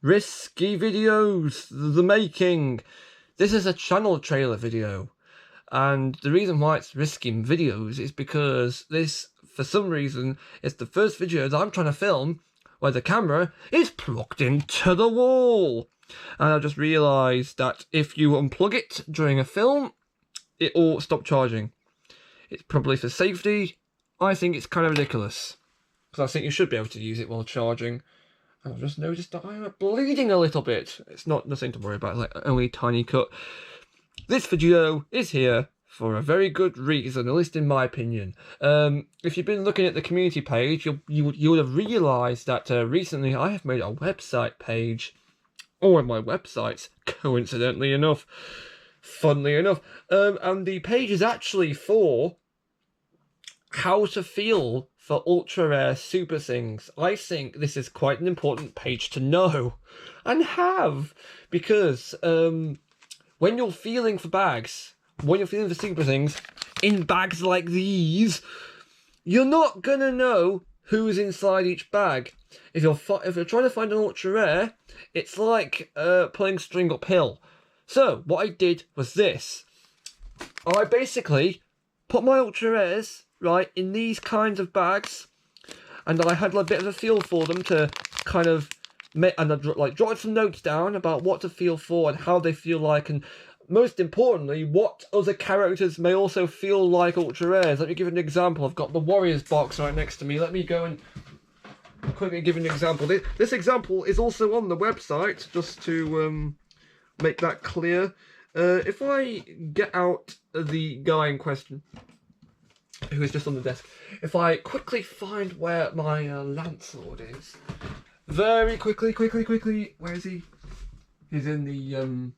Risky Videos, the making. This is a channel trailer video, and the reason why it's Risky Videos is because this, for some reason, is the first video that I'm trying to film where the camera is plugged into the wall. And I just realised that if you unplug it during a film, it will stop charging. It's probably for safety. I think it's kind of ridiculous, because I think you should be able to use it while charging. And I've just noticed that I'm bleeding a little bit. It's nothing to worry about, like only a tiny cut. This video is here for a very good reason, at least in my opinion. If you've been looking at the community page, you would have realised that recently I have made a website page, or one of my websites, coincidentally enough, funnily enough, and the page is actually for how to feel for ultra rare super things. I think this is quite an important page to know and have, because when you're feeling for bags, when you're feeling for super things in bags like these, you're not gonna know who's inside each bag. If you're trying to find an ultra rare, it's like pulling string uphill. So what I did was this. I basically put my ultra rares right in these kinds of bags, and I had a bit of a feel for them to kind of make, and I jotted some notes down about what to feel for and how they feel like, and most importantly, what other characters may also feel like ultra rares. Let me give an example. I've got the Warriors box right next to me. Let me go and quickly give an example. This example is also on the website, just to make that clear. If I get out the guy in question, who is just on the desk, if I quickly find where my Lancelot is, very quickly, where is he? He's in the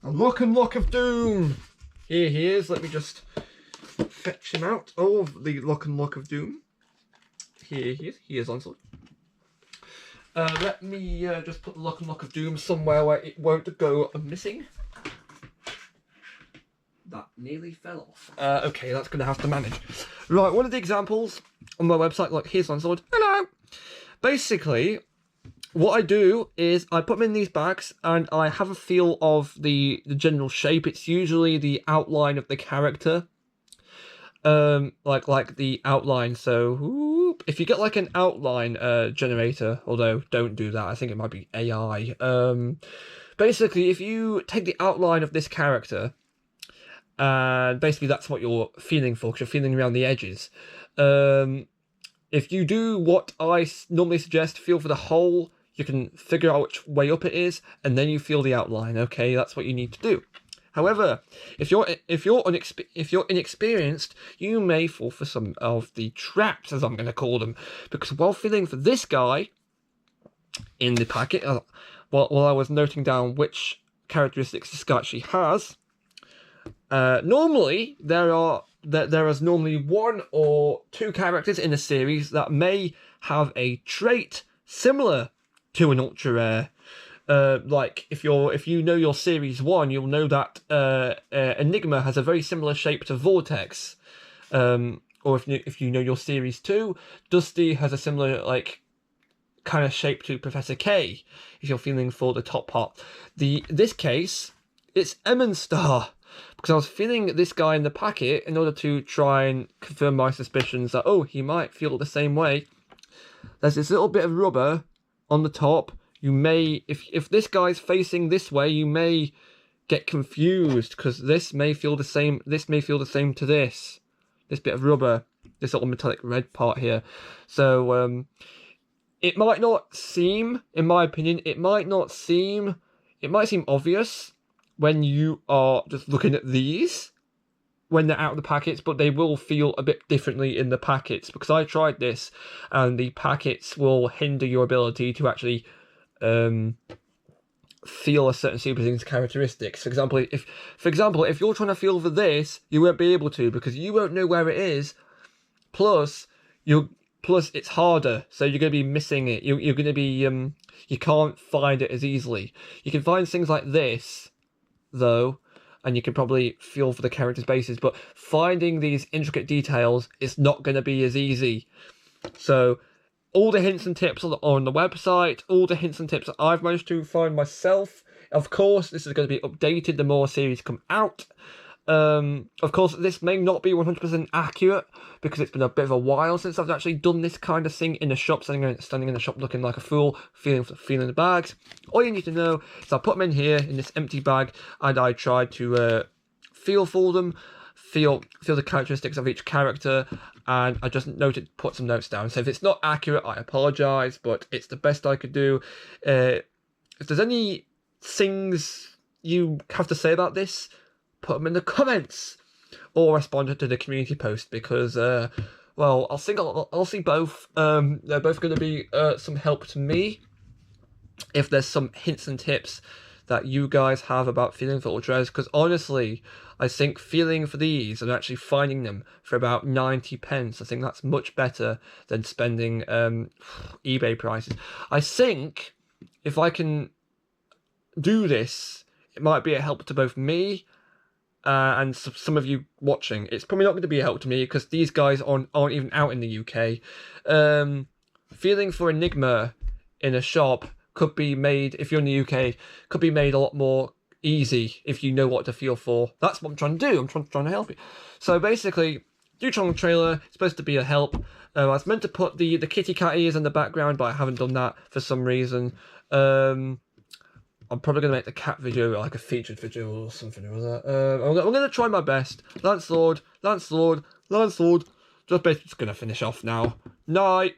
Lock and Lock of Doom. Here he is. Let me just fetch him out. Oh, the Lock and Lock of Doom. Here he is. He is Lancelot. Let me just put the Lock and Lock of Doom somewhere where it won't go missing. That nearly fell off. Okay, that's going to have to manage. Right, one of the examples on my website, like here's Lancelot. Hello! Basically, what I do is I put them in these bags and I have a feel of the general shape. It's usually the outline of the character. Like the outline. So, whoop, if you get like an outline generator, although don't do that, I think it might be AI. Basically, if you take the outline of this character, and basically that's what you're feeling for, because you're feeling around the edges. If you do what I normally suggest, feel for the whole, you can figure out which way up it is, and then you feel the outline. Okay, that's what you need to do. However, if you're inexperienced, you may fall for some of the traps, as I'm going to call them, because while feeling for this guy in the packet, while I was noting down which characteristics this guy actually has, normally there is normally one or two characters in a series that may have a trait similar to an ultra rare. Like if you know your series 1, you'll know that Enigma has a very similar shape to Vortex. Or if you know your series 2, Dusty has a similar kind of shape to Professor K. If you're feeling for the top part, this case it's Emmonstar, because I was feeling this guy in the packet in order to try and confirm my suspicions that, oh, he might feel the same way. There's this little bit of rubber on the top. You may, if this guy's facing this way, you may get confused, because this may feel the same. This may feel the same to this bit of rubber, this little metallic red part here. So it might not seem, in my opinion, it might seem obvious when you are just looking at these when they're out of the packets, but they will feel a bit differently in the packets, because I tried this, and the packets will hinder your ability to actually feel a certain super thing's characteristics. For example, if you're trying to feel for this, you won't be able to, because you won't know where it is. Plus it's harder, so you're going to be missing it. You're going to be you can't find it as easily. You can find things like this, though, and you can probably feel for the character's bases, but finding these intricate details is not going to be as easy. So all the hints and tips are on the website, all the hints and tips that I've managed to find myself. Of course, this is going to be updated the more series come out. Of course, this may not be 100% accurate because it's been a bit of a while since I've actually done this kind of thing in the shop, standing in the shop looking like a fool, feeling the bags. All you need to know is I put them in here in this empty bag, and I tried to feel for them, feel the characteristics of each character, and I just put some notes down. So if it's not accurate, I apologise, but it's the best I could do. If there's any things you have to say about this, put them in the comments or respond to the community post, because well, I'll see both. They're both going to be some help to me if there's some hints and tips that you guys have about feeling for ultras, because honestly, I think feeling for these and actually finding them for about 90 pence, I think that's much better than spending eBay prices. I think if I can do this, it might be a help to both me and some of you watching. It's probably not going to be a help to me because these guys aren't even out in the UK. Feeling for Enigma in a shop could be made, if you're in the UK, could be made a lot more easy if you know what to feel for. That's what I'm trying to do. I'm trying to help you. So basically, new channel trailer, it's supposed to be a help. I was meant to put the kitty cat ears in the background, but I haven't done that for some reason. I'm probably going to make the cat video like a featured video or something or that. I'm going to try my best. Lancelord. Just basically just going to finish off now. Night.